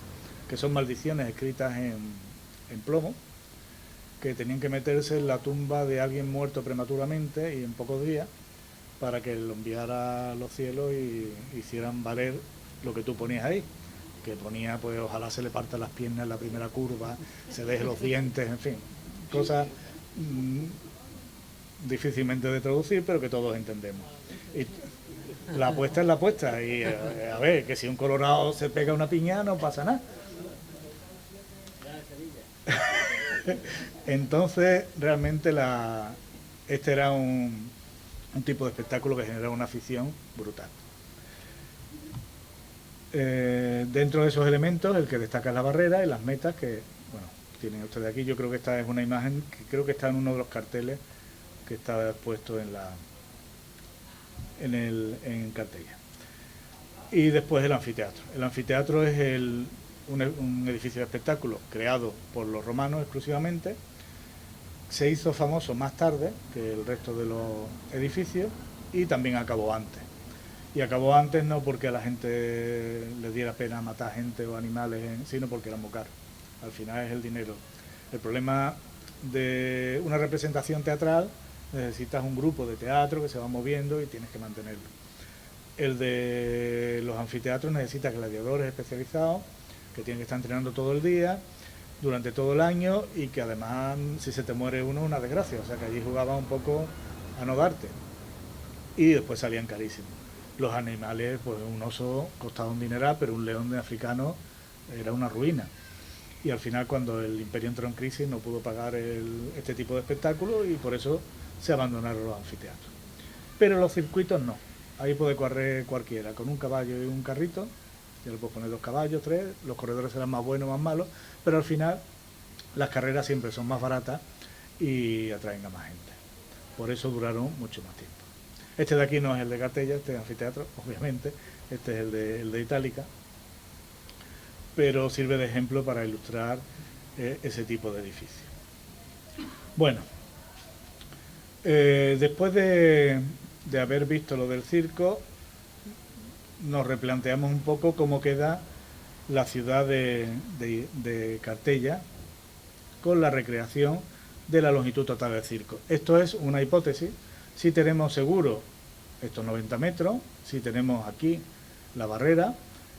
que son maldiciones escritas en plomo, que tenían que meterse en la tumba de alguien muerto prematuramente y en pocos días, para que lo enviara a los cielos y hicieran valer lo que tú ponías ahí, que ponía, pues ojalá se le partan las piernas en la primera curva, se deje los dientes, en fin, cosas difícilmente de traducir, pero que todos entendemos. Y la apuesta es la apuesta, y a ver, que si un colorado se pega una piña no pasa nada. Entonces, realmente este era un tipo de espectáculo que generaba una afición brutal. Dentro de esos elementos, el que destaca es la barrera y las metas que, bueno, tienen ustedes aquí. Yo creo que esta es una imagen que creo que está en uno de los carteles que está puesto en Cartella. Y después el anfiteatro. El anfiteatro es un edificio de espectáculo creado por los romanos exclusivamente. Se hizo famoso más tarde que el resto de los edificios y también acabó antes. Y acabó antes no porque a la gente le diera pena matar gente o animales, sino porque era muy caro. Al final es el dinero. El problema de una representación teatral, necesitas un grupo de teatro que se va moviendo y tienes que mantenerlo. El de los anfiteatros necesita gladiadores especializados que tienen que estar entrenando todo el día, durante todo el año, y que además si se te muere uno es una desgracia, o sea que allí jugaba un poco a no darte. Y después salían carísimos. Los animales, pues un oso costaba un dineral, pero un león de africano era una ruina. Y al final, cuando el imperio entró en crisis, no pudo pagar este tipo de espectáculos y por eso se abandonaron los anfiteatros. Pero los circuitos no. Ahí puede correr cualquiera, con un caballo y un carrito. Ya le puedes poner 2 caballos, 3, los corredores serán más buenos o más malos, pero al final las carreras siempre son más baratas y atraen a más gente. Por eso duraron mucho más tiempo. Este de aquí no es el de Cartella, este es anfiteatro, obviamente, este es el de Itálica, pero sirve de ejemplo para ilustrar ese tipo de edificio. Bueno, después de haber visto lo del circo, nos replanteamos un poco cómo queda la ciudad de Cartella con la recreación de la longitud total del circo. Esto es una hipótesis. Si tenemos seguro estos 90 metros, si tenemos aquí la barrera,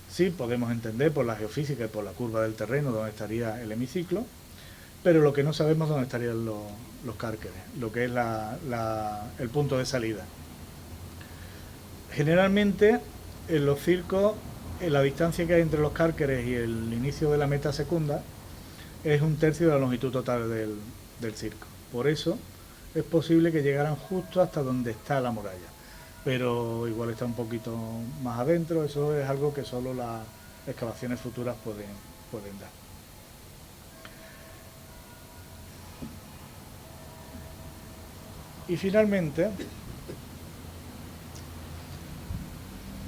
sí podemos entender por la geofísica y por la curva del terreno dónde estaría el hemiciclo, pero lo que no sabemos es dónde estarían los cárceres, lo que es el punto de salida. Generalmente en los circos, la distancia que hay entre los cárceres y el inicio de la meta secunda es 1/3 de la longitud total del circo. Por eso es posible que llegaran justo hasta donde está la muralla, pero igual está un poquito más adentro. Eso es algo que solo las excavaciones futuras pueden dar. Y finalmente,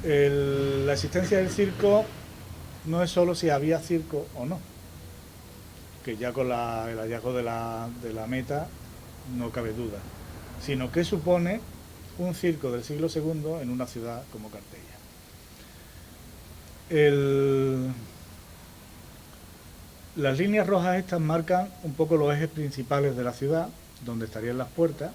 la existencia del circo no es solo si había circo o no, que ya con el hallazgo de la meta no cabe duda, sino que supone un circo del siglo II en una ciudad como Cartella. Las líneas rojas estas marcan un poco los ejes principales de la ciudad, donde estarían las puertas,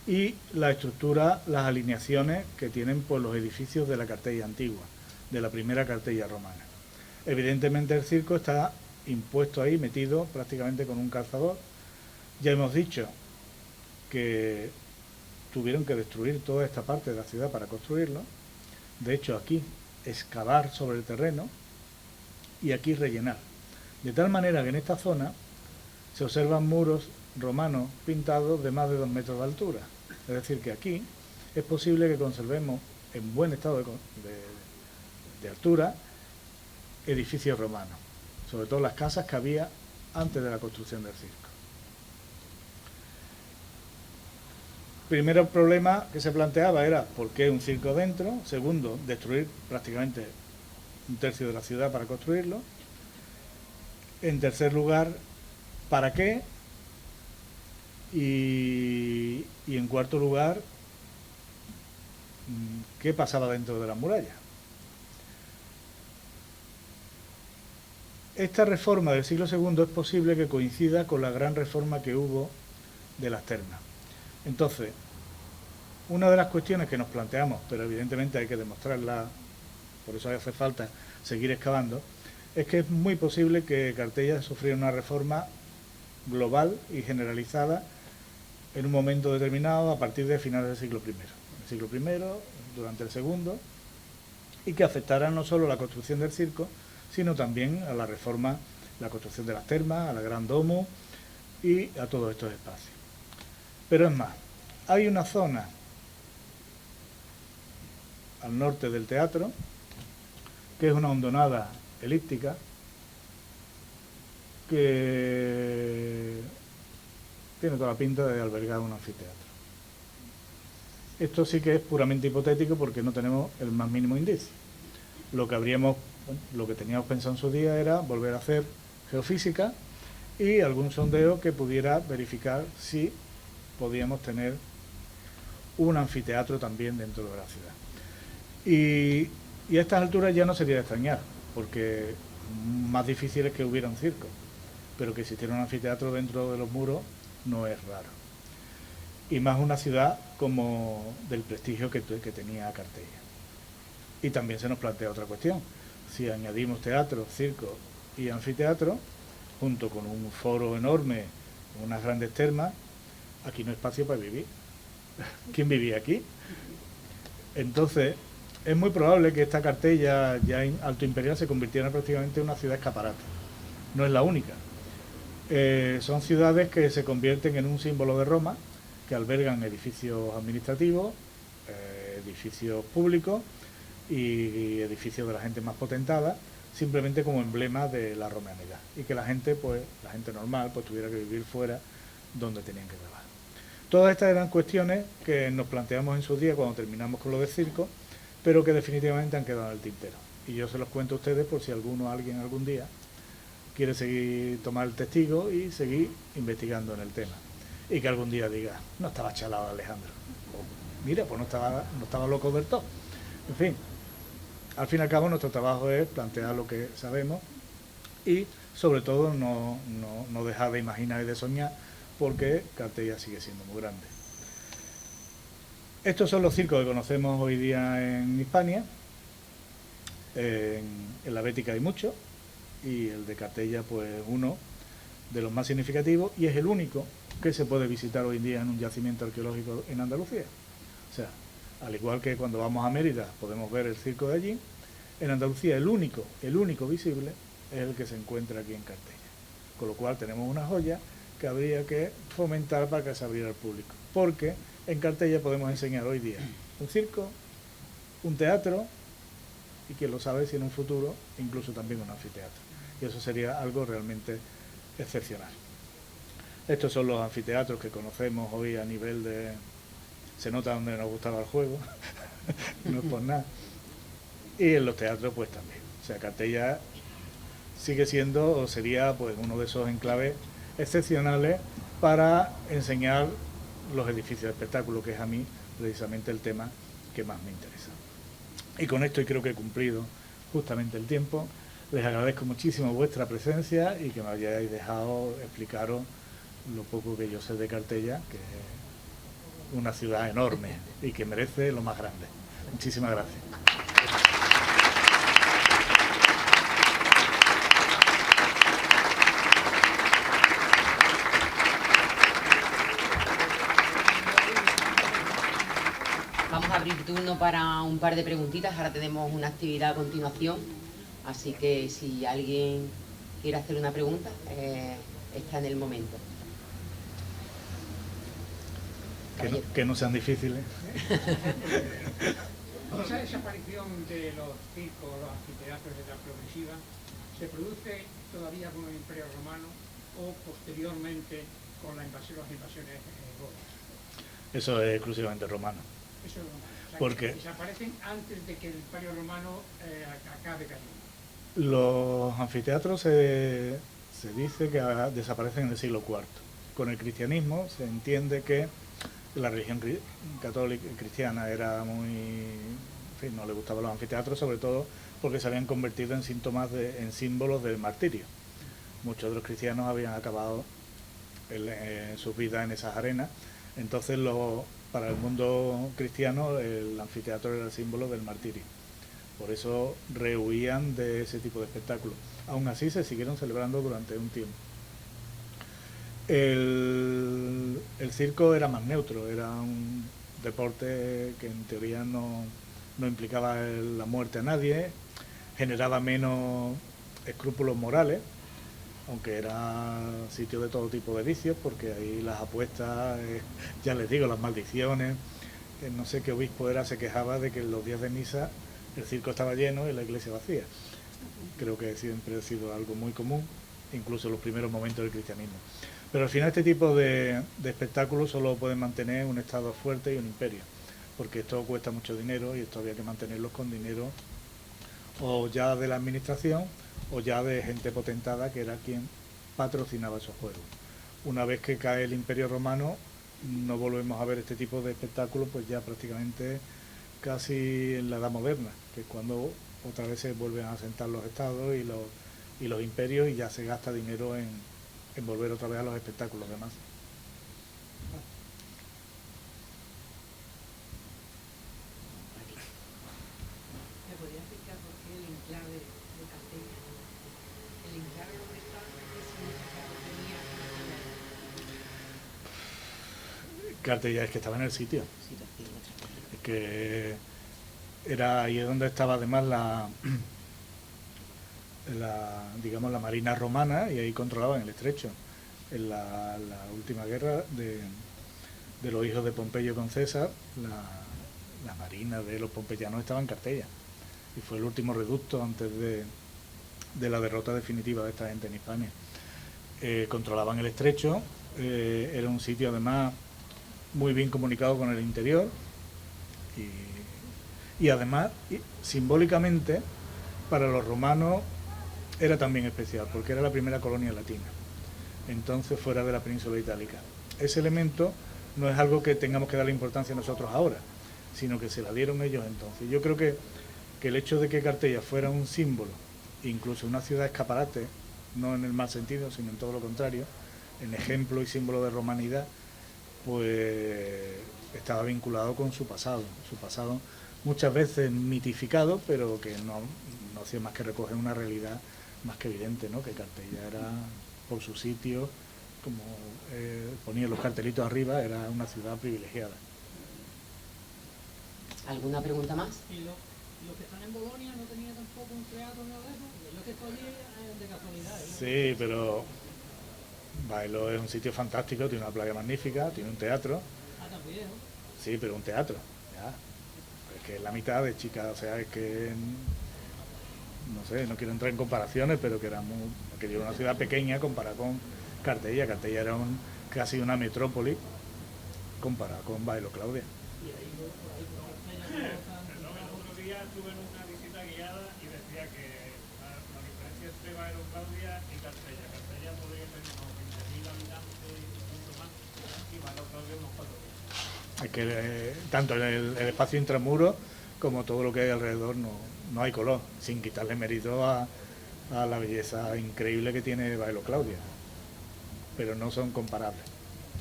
y la estructura, las alineaciones que tienen pues, los edificios de la Cartella antigua, de la primera Cartella romana. Evidentemente el circo está impuesto ahí, metido prácticamente con un calzador. Ya hemos dicho que tuvieron que destruir toda esta parte de la ciudad para construirlo. De hecho, aquí excavar sobre el terreno y aquí rellenar. De tal manera que en esta zona se observan muros romanos pintados de más de 2 metros de altura. Es decir, que aquí es posible que conservemos en buen estado de altura edificios romanos, sobre todo las casas que había antes de la construcción del circo. Primero problema que se planteaba era ¿por qué un circo dentro? Segundo, destruir prácticamente un tercio de la ciudad para construirlo. En tercer lugar, ¿para qué? Y en cuarto lugar, ¿qué pasaba dentro de las murallas? Esta reforma del siglo II es posible que coincida con la gran reforma que hubo de las termas. Entonces, una de las cuestiones que nos planteamos, pero evidentemente hay que demostrarla, por eso hace falta seguir excavando, es que es muy posible que Cartella sufriera una reforma global y generalizada en un momento determinado a partir de finales del siglo I. El siglo I, durante el segundo, y que afectara no solo la construcción del circo, sino también a la reforma, la construcción de las termas, a la Gran Domo y a todos estos espacios. Pero es más, hay una zona al norte del teatro, que es una hondonada elíptica, que tiene toda la pinta de albergar un anfiteatro. Esto sí que es puramente hipotético porque no tenemos el más mínimo indicio. Lo que teníamos pensado en su día era volver a hacer geofísica y algún sondeo que pudiera verificar si podíamos tener un anfiteatro también dentro de la ciudad. Y a estas alturas ya no sería de extrañar, porque más difícil es que hubiera un circo, pero que existiera un anfiteatro dentro de los muros no es raro. Y más una ciudad como del prestigio que tenía Cartella. Y también se nos plantea otra cuestión. Si añadimos teatro, circo y anfiteatro, junto con un foro enorme, unas grandes termas, aquí no hay espacio para vivir. ¿Quién vivía aquí? Entonces, es muy probable que esta Cartella ya en Alto Imperial se convirtiera prácticamente en una ciudad escaparate. No es la única. Son ciudades que se convierten en un símbolo de Roma, que albergan edificios administrativos, edificios públicos y edificios de la gente más potentada, simplemente como emblema de la romanidad. Y que la gente normal, tuviera que vivir fuera donde tenían que trabajar. Todas estas eran cuestiones que nos planteamos en su día cuando terminamos con lo del circo, pero que definitivamente han quedado en el tintero. Y yo se los cuento a ustedes por si alguien algún día quiere seguir, tomar el testigo y seguir investigando en el tema. Y que algún día diga, no estaba chalado Alejandro. O, mira, pues no estaba loco del todo. En fin, al fin y al cabo nuestro trabajo es plantear lo que sabemos y sobre todo no dejar de imaginar y de soñar, porque Cartella sigue siendo muy grande. Estos son los circos que conocemos hoy día en Hispania. En la Bética hay muchos, y el de Cartella pues uno de los más significativos, y es el único que se puede visitar hoy en día en un yacimiento arqueológico en Andalucía. O sea, al igual que cuando vamos a Mérida podemos ver el circo de allí, en Andalucía el único visible es el que se encuentra aquí en Cartella. Con lo cual tenemos una joya que habría que fomentar para que se abriera al público. Porque en Cartella podemos enseñar hoy día un circo, un teatro y, quién lo sabe, si en un futuro incluso también un anfiteatro. Y eso sería algo realmente excepcional. Estos son los anfiteatros que conocemos hoy a nivel de... Se nota donde nos gustaba el juego, no es por nada. Y en los teatros pues también. O sea, Cartella sigue siendo o sería pues uno de esos enclaves excepcionales para enseñar los edificios de espectáculo, que es a mí precisamente el tema que más me interesa. Y con esto, y creo que he cumplido justamente el tiempo, les agradezco muchísimo vuestra presencia y que me hayáis dejado explicaros lo poco que yo sé de Cartella, que es una ciudad enorme y que merece lo más grande. Muchísimas gracias. Vamos a abrir turno para un par de preguntitas. Ahora tenemos una actividad a continuación, así que si alguien quiere hacer una pregunta, está en el momento. Que no sean difíciles. Esa desaparición de los circos, los anfiteatros de la progresiva, ¿se produce todavía con el Imperio Romano o posteriormente con las invasiones godas? Eso es exclusivamente romano. Eso, o sea, Porque que desaparecen antes de que el Imperio Romano acabe cayendo. los anfiteatros se dice que desaparecen en el siglo IV. Con el cristianismo se entiende que la religión católica cristiana era muy... En fin, no le gustaban los anfiteatros, sobre todo porque se habían convertido en en símbolos del martirio. Muchos de los cristianos habían acabado sus vidas en esas arenas. Entonces, para el mundo cristiano, el anfiteatro era el símbolo del martirio. Por eso rehuían de ese tipo de espectáculos. Aún así, se siguieron celebrando durante un tiempo. El circo era más neutro, era un deporte que en teoría no implicaba la muerte a nadie, generaba menos escrúpulos morales, aunque era sitio de todo tipo de vicios, porque ahí las apuestas, ya les digo, las maldiciones, no sé qué obispo era, se quejaba de que en los días de misa el circo estaba lleno y la iglesia vacía. Creo que siempre ha sido algo muy común, incluso en los primeros momentos del cristianismo. Pero al final este tipo de espectáculos solo pueden mantener un Estado fuerte y un imperio, porque esto cuesta mucho dinero y esto había que mantenerlos con dinero o ya de la administración o ya de gente potentada que era quien patrocinaba esos juegos. Una vez que cae el Imperio Romano no volvemos a ver este tipo de espectáculos, pues ya prácticamente casi en la Edad Moderna, que es cuando otra vez se vuelven a asentar los estados y los imperios y ya se gasta dinero en volver otra vez a los espectáculos demás. ¿Me podría explicar por qué el enclave de Cartella? ¿El enclave dónde está? ¿Qué significado tenía Cartella es que estaba en el sitio. Es que era ahí donde estaba además digamos la marina romana y ahí controlaban el estrecho. En la última guerra de los hijos de Pompeyo con César, la marina de los pompeyanos estaba en Cartella y fue el último reducto antes de la derrota definitiva de esta gente en Hispania. Controlaban el estrecho, era un sitio además muy bien comunicado con el interior y además simbólicamente para los romanos era también especial porque era la primera colonia latina, entonces fuera de la península itálica. Ese elemento no es algo que tengamos que darle importancia nosotros ahora, sino que se la dieron ellos entonces. Yo creo que el hecho de que Cartella fuera un símbolo, incluso una ciudad escaparate, no en el mal sentido, sino en todo lo contrario, en ejemplo y símbolo de romanidad, pues estaba vinculado con su pasado muchas veces mitificado, pero que no hacía más que recoger una realidad más que evidente, ¿no? Que Cartella era, por su sitio, como ponía los cartelitos arriba, era una ciudad privilegiada. ¿Alguna pregunta más? ¿Y los que están en Bolonia no tenían tampoco un teatro ni nada de eso? Yo que estoy de casualidad. Sí, pero Bailo es un sitio fantástico, tiene una playa magnífica, tiene un teatro. Ah, también, ¿no? Sí, pero un teatro, ya. Es que es la mitad de Chica, o sea, es que no sé, no quiero entrar en comparaciones, pero que era una ciudad pequeña comparada con Cartella. Cartella era casi una metrópoli comparada con Bailo Claudia. Y ahí por Cartella El otro día estuve en una visita guiada y decía que la diferencia entre Bailo Claudia y Cartella. Cartella podría tener unos 20.000 habitantes y mucho más, y Bailo Claudia unos 4.000. Es que tanto el espacio intramuro como todo lo que hay alrededor no hay color, sin quitarle mérito a la belleza increíble que tiene Bailo Claudia, pero no son comparables.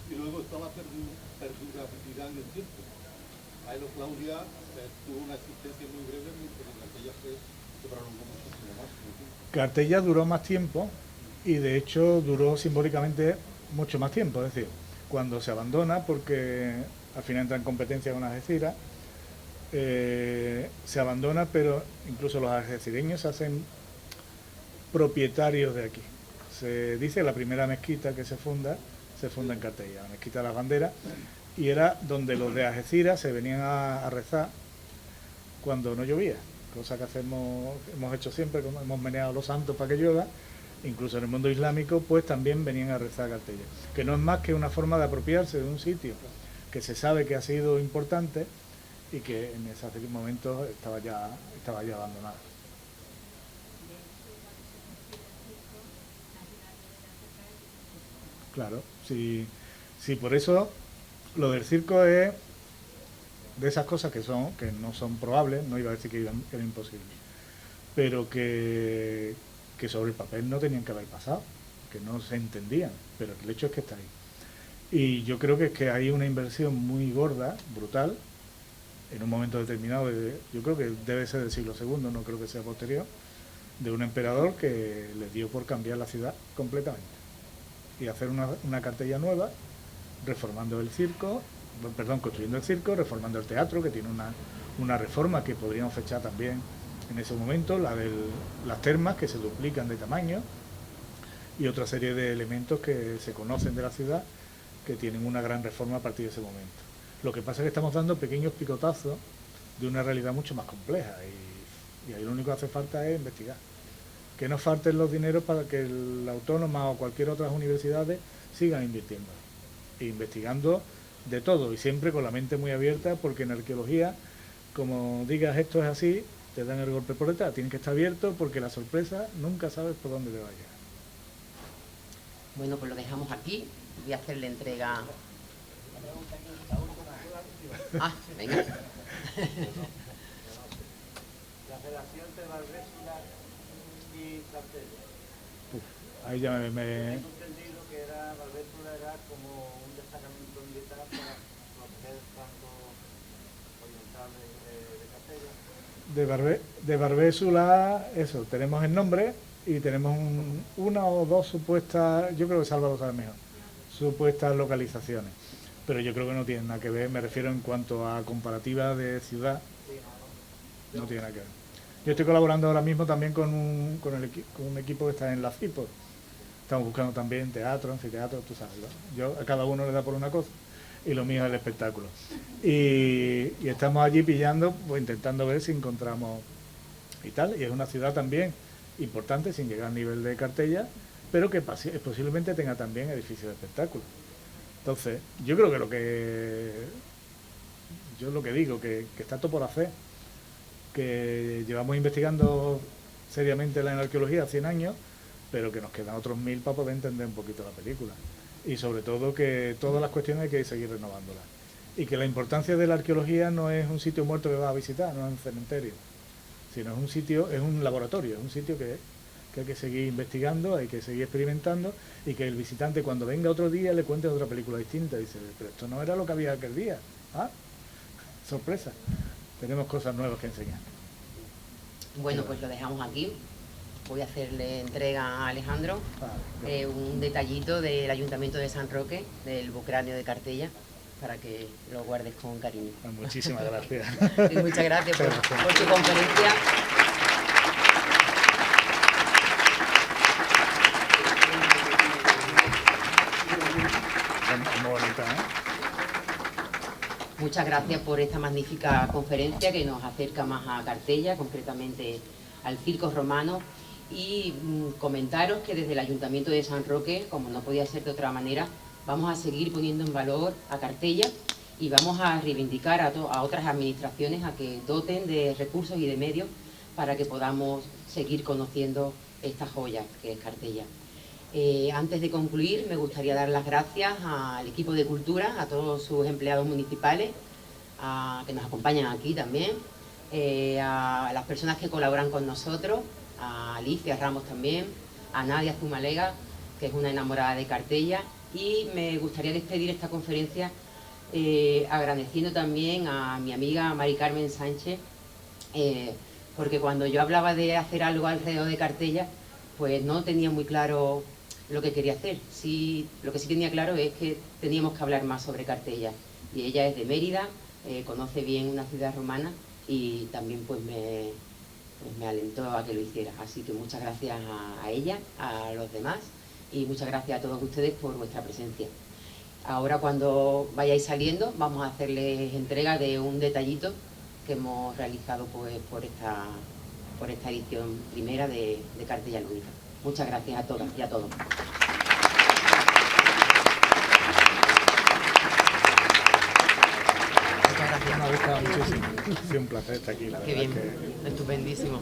Y luego estaba perdida en el tiempo. Bailo Claudia tuvo una existencia muy breve, pero Cartella se prolongó muchísimo más. Cartella duró más tiempo y de hecho duró simbólicamente mucho más tiempo, es decir, cuando se abandona porque al final entra en competencia con Algeciras, se abandona, pero incluso los algecireños se hacen propietarios de aquí. Se dice que la primera mezquita que se funda en Cartella, la mezquita de las banderas, y era donde los de Algeciras se venían a rezar cuando no llovía, cosa que hemos hecho siempre, como hemos meneado los santos para que llueva. Incluso en el mundo islámico pues también venían a rezar a Cartella, que no es más que una forma de apropiarse de un sitio que se sabe que ha sido importante y que en esos momentos estaba ya abandonada. Claro, sí, por eso lo del circo es de esas cosas que no son probables, no iba a decir que era imposible, pero que sobre el papel no tenían que haber pasado, que no se entendían, pero el hecho es que está ahí. Y yo creo que es que hay una inversión muy gorda, brutal, en un momento determinado, yo creo que debe ser del siglo II, no creo que sea posterior, de un emperador que le dio por cambiar la ciudad completamente y hacer una cartella nueva, reformando el circo, construyendo el circo, reformando el teatro, que tiene una reforma que podríamos fechar también en ese momento, la de las termas, que se duplican de tamaño, y otra serie de elementos que se conocen de la ciudad, que tienen una gran reforma a partir de ese momento. Lo que pasa es que estamos dando pequeños picotazos de una realidad mucho más compleja, y ahí lo único que hace falta es investigar. Que no falten los dineros para que la Autónoma o cualquier otra universidades sigan invirtiendo e investigando de todo, y siempre con la mente muy abierta, porque en arqueología, como digas esto es así, te dan el golpe por detrás. Tienes que estar abierto porque la sorpresa nunca sabes por dónde te va a llegar. Bueno, pues lo dejamos aquí. Voy a hacerle entrega. Ah, venga. La relación de Barbésula y Cartella. Ahí ya me... Tengo entendido que Barbésula era como un destacamento militar para proteger campos orientales de Cartella. De Barbésula, eso, tenemos el nombre y tenemos una o dos supuestas, yo creo que Salva lo sabe mejor, supuestas localizaciones, pero yo creo que no tienen nada que ver, me refiero en cuanto a comparativa de ciudad, no tiene nada que ver. Yo estoy colaborando ahora mismo también con un equipo que está en la FIPO. Estamos buscando también teatro, anfiteatro, tú sabes, ¿no? Yo a cada uno le da por una cosa y lo mío es el espectáculo. Y estamos allí pillando, pues intentando ver si encontramos y tal. Y es una ciudad también importante, sin llegar al nivel de Cartella, pero que posiblemente tenga también edificios de espectáculo. Entonces, yo creo que lo que digo, que está todo por hacer, que llevamos investigando seriamente la arqueología 100 años, pero que nos quedan otros 1000 para poder entender un poquito la película. Y sobre todo que todas las cuestiones hay que seguir renovándolas. Y que la importancia de la arqueología no es un sitio muerto que vas a visitar, no es un cementerio, sino es un sitio, es un laboratorio, es un sitio que hay que seguir investigando, hay que seguir experimentando, y que el visitante cuando venga otro día le cuente otra película distinta. Dice, pero esto no era lo que había aquel día. ¿Ah? Sorpresa. Tenemos cosas nuevas que enseñar. Bueno, pues lo dejamos aquí. Voy a hacerle entrega a Alejandro un detallito del Ayuntamiento de San Roque, del Bucráneo de Cartella, para que lo guardes con cariño. Muchísimas gracias. Y muchas gracias por su conferencia. Muy bonita, ¿eh? Muchas gracias por esta magnífica conferencia que nos acerca más a Cartella, concretamente al Circo Romano, y comentaros que desde el Ayuntamiento de San Roque, como no podía ser de otra manera, vamos a seguir poniendo en valor a Cartella y vamos a reivindicar a otras administraciones a que doten de recursos y de medios para que podamos seguir conociendo esta joya que es Cartella. Antes de concluir, me gustaría dar las gracias al equipo de Cultura, a todos sus empleados municipales, que nos acompañan aquí también, a las personas que colaboran con nosotros, a Alicia Ramos también, a Nadia Zumalega, que es una enamorada de Cartella, y me gustaría despedir esta conferencia agradeciendo también a mi amiga Mari Carmen Sánchez, porque cuando yo hablaba de hacer algo alrededor de Cartella, pues no tenía muy claro lo que quería hacer. Sí, lo que sí tenía claro es que teníamos que hablar más sobre Cartella, y ella es de Mérida, conoce bien una ciudad romana y también pues me alentó a que lo hiciera. Así que muchas gracias a ella, a los demás, y muchas gracias a todos ustedes por vuestra presencia. Ahora, cuando vayáis saliendo, vamos a hacerles entrega de un detallito que hemos realizado pues por esta edición primera de Cartella Lúdica. Muchas gracias a todas y a todos. Ha sido un placer estar aquí, la Qué verdad bien, que estupendísimo.